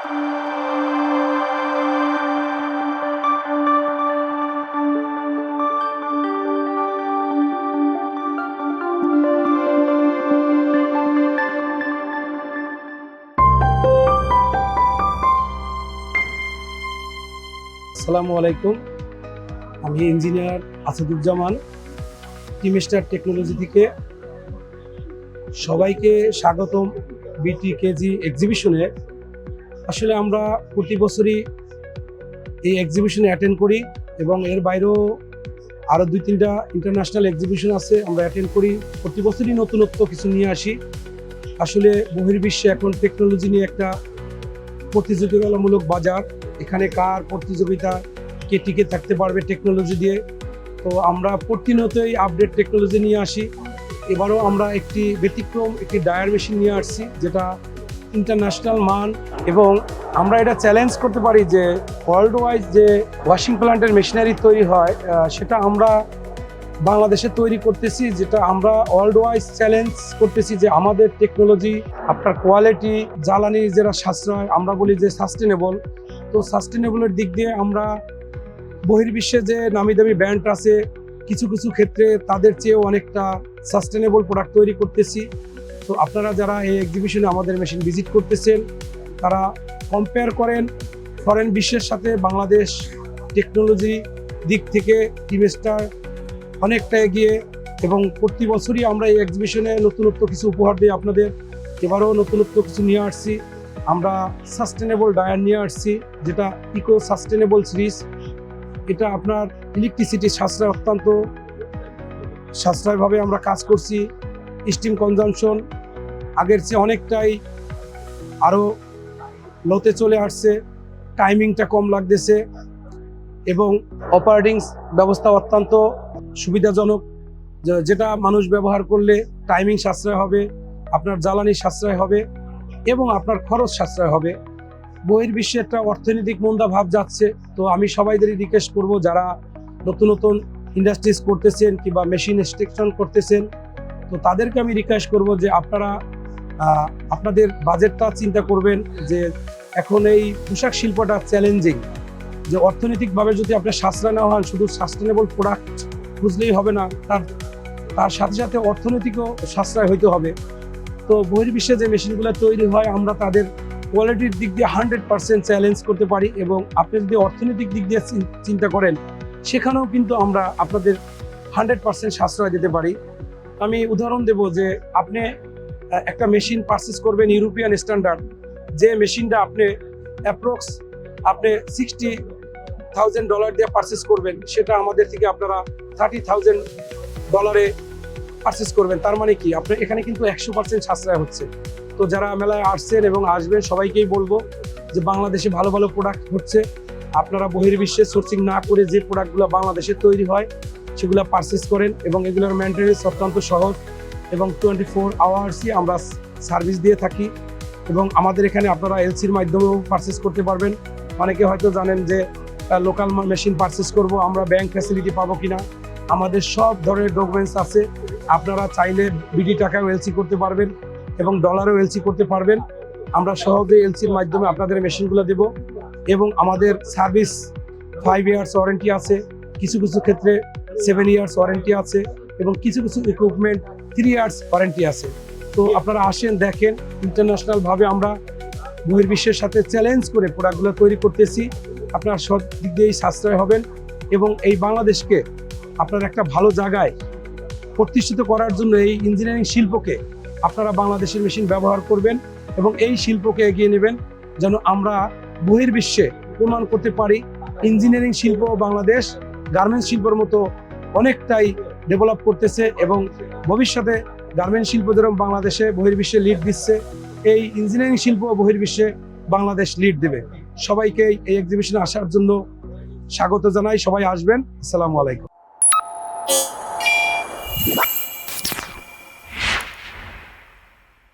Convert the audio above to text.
আসসালামু আলাইকুম, আমি ইঞ্জিনিয়ার আসাদুজ্জামান, টিমস্টার টেকনোলজি থেকে। সবাইকে স্বাগতম বিটিকেজি এক্সিবিশনে। আসলে আমরা প্রতি বছরই এই এক্সিবিশনে অ্যাটেন্ড করি এবং এর বাইরেও আরও 2-3টা ইন্টারন্যাশনাল এক্সিবিশন আছে, আমরা অ্যাটেন্ড করি। প্রতি বছরই নতুনত্ব কিছু নিয়ে আসি। আসলে বহির্বিশ্বে এখন টেকনোলজি নিয়ে একটা প্রতিযোগিতামূলক বাজার। এখানে কার প্রতিযোগিতা কে টিকে থাকতে পারবে টেকনোলজি দিয়ে। তো আমরা প্রতিনিয়তই আপডেট টেকনোলজি নিয়ে আসি। এবারও আমরা একটি ব্যতিক্রম একটি ডায়ার মেশিন নিয়ে আসছি, যেটা ইন্টারন্যাশনাল মান, এবং আমরা এটা চ্যালেঞ্জ করতে পারি যে ওয়ার্ল্ড ওয়াইজ যে ওয়াশিং প্ল্যান্টের মেশিনারি তৈরি হয় সেটা আমরা বাংলাদেশে তৈরি করতেছি, যেটা আমরা ওয়ার্ল্ড ওয়াইজ চ্যালেঞ্জ করতেছি যে আমাদের টেকনোলজি, আপনার কোয়ালিটি, জ্বালানি যেটা সাশ্রয়, আমরা বলি যে সাস্টেনেবল। তো সাস্টেনেবলের দিক দিয়ে আমরা বহির্বিশ্বে যে নামি দামি ব্র্যান্ড আছে, কিছু কিছু ক্ষেত্রে তাদের চেয়েও অনেকটা সাস্টেনেবল প্রোডাক্ট তৈরি করতেছি। তো আপনারা যারা এই এক্সিবিশনে আমাদের মেশিন ভিজিট করতেছেন, তারা কম্পেয়ার করেন ফরেন বিশ্বের সাথে। বাংলাদেশ টেকনোলজি দিক থেকে টিমস্টার অনেকটা এগিয়ে, এবং প্রতি বছরই আমরা এই এক্সিবিশনে নতুনত্ব কিছু উপহার দিই আপনাদের। এবারও নতুনত্ব কিছু নিয়ে আসছি। আমরা সাস্টেনেবল ডায়ার নিয়ে আসছি, যেটা ইকো সাস্টেনেবল সিরিজ। এটা আপনার ইলেকট্রিসিটি সাশ্রয়, অত্যন্ত সাশ্রয়ভাবে আমরা কাজ করছি। স্টিম কনজামশন আগের চেয়ে অনেকটাই আরও লোতে চলে আসছে, টাইমিংটা কম লাগতেছে, এবং অপারেটিং ব্যবস্থা অত্যন্ত সুবিধাজনক, যেটা মানুষ ব্যবহার করলে টাইমিং সাশ্রয় হবে, আপনার জ্বালানি সাশ্রয় হবে, এবং আপনার খরচ সাশ্রয় হবে। বহির্বিশ্বে একটা অর্থনৈতিক মন্দা ভাব যাচ্ছে। তো আমি সবাইদেরই রিকোয়েস্ট করব, যারা নতুন নতুন ইন্ডাস্ট্রিজ করতেছেন কিংবা মেশিন এক্সট্রাকশন করতেছেন, তো তাদেরকে আমি রিকোয়েস্ট করব যে আপনারা আপনাদের বাজেটটা চিন্তা করবেন। যে এখন এই পোশাক শিল্পটা চ্যালেঞ্জিং, যে অর্থনৈতিকভাবে যদি আপনার সাশ্রয় না হন, শুধু সাস্টেনেবল প্রোডাক্ট খুঁজলেই হবে না, তার সাথে সাথে অর্থনৈতিকও সাশ্রয় হইতে হবে। তো বহির্বিশ্বে যে মেশিনগুলো তৈরি হয়, আমরা তাদের কোয়ালিটির দিক দিয়ে 100% চ্যালেঞ্জ করতে পারি, এবং আপনি যদি অর্থনৈতিক দিক দিয়ে চিন্তা করেন, সেখানেও কিন্তু আমরা আপনাদের 100% সাশ্রয় দিতে পারি। আমি উদাহরণ দেব যে আপনি একটা মেশিন পারচেস করবেন ইউরোপিয়ান স্ট্যান্ডার্ড, যে মেশিনটা আপনি অ্যাপ্রক্স $60,000 দিয়ে পারচেস করবেন, সেটা আমাদের থেকে আপনারা $30,000 পারচেস করবেন। তার মানে কি, আপনার এখানে কিন্তু 100% সাশ্রয় হচ্ছে। তো যারা মেলায় আসছেন এবং আসবেন, সবাইকেই বলবো যে বাংলাদেশে ভালো ভালো প্রোডাক্ট হচ্ছে। আপনারা বহির্বিশ্বে সোর্সিং না করে যে প্রোডাক্টগুলো বাংলাদেশে তৈরি হয় সেগুলো পারচেস করেন, এবং এগুলোর মেনটেন্যান্স অত্যন্ত সহজ, এবং 24 আওয়ার্সই আমরা সার্ভিস দিয়ে থাকি। এবং আমাদের এখানে আপনারা এলসির মাধ্যমেও পারচেস করতে পারবেন। অনেকে হয়তো জানেন যে লোকাল মেশিন পারচেস করব, আমরা ব্যাংক ফ্যাসিলিটি পাবো কিনা। আমাদের সব ধরনের ডকুমেন্টস আছে। আপনারা চাইলে বিডি টাকাও এলসি করতে পারবেন এবং ডলারও এলসি করতে পারবেন। আমরা সহজে এলসির মাধ্যমে আপনাদের মেশিনগুলো দেব, এবং আমাদের সার্ভিস 5 ইয়ার্স ওয়ারেন্টি আছে, কিছু কিছু ক্ষেত্রে 7 ইয়ার্স ওয়ারেন্টি আছে, এবং কিছু কিছু ইকুইপমেন্ট 3 ইয়ার্স ওয়ারেন্টি আছে। তো আপনারা আসেন, দেখেন। ইন্টারন্যাশনালভাবে আমরা বহির্বিশ্বের সাথে চ্যালেঞ্জ করে প্রোডাক্টগুলো তৈরি করতেছি। আপনারা সব দিক দিয়েই সাশ্রয় হবেন, এবং এই বাংলাদেশকে আপনার একটা ভালো জায়গায় প্রতিষ্ঠিত করার জন্য এই ইঞ্জিনিয়ারিং শিল্পকে আপনারা বাংলাদেশের মেশিন ব্যবহার করবেন, এবং এই শিল্পকে এগিয়ে নেবেন, যেন আমরা বহির্বিশ্বে প্রমাণ করতে পারি ইঞ্জিনিয়ারিং শিল্প বাংলাদেশ গার্মেন্টস শিল্পের মতো অনেকটাই ডেভেলপ করতেছে, এবং ভবিষ্যতে গার্মেন্টস শিল্প যেরকম বাংলাদেশে বহির্বিশ্বে লিড দিচ্ছে, এই ইঞ্জিনিয়ারিং শিল্প বহির্বিশ্বে বাংলাদেশ লিড দেবে। সবাইকে এই এক্সিবিশনে আসার জন্য স্বাগত জানাই। সবাই আসবেন। আসসালামু আলাইকুম।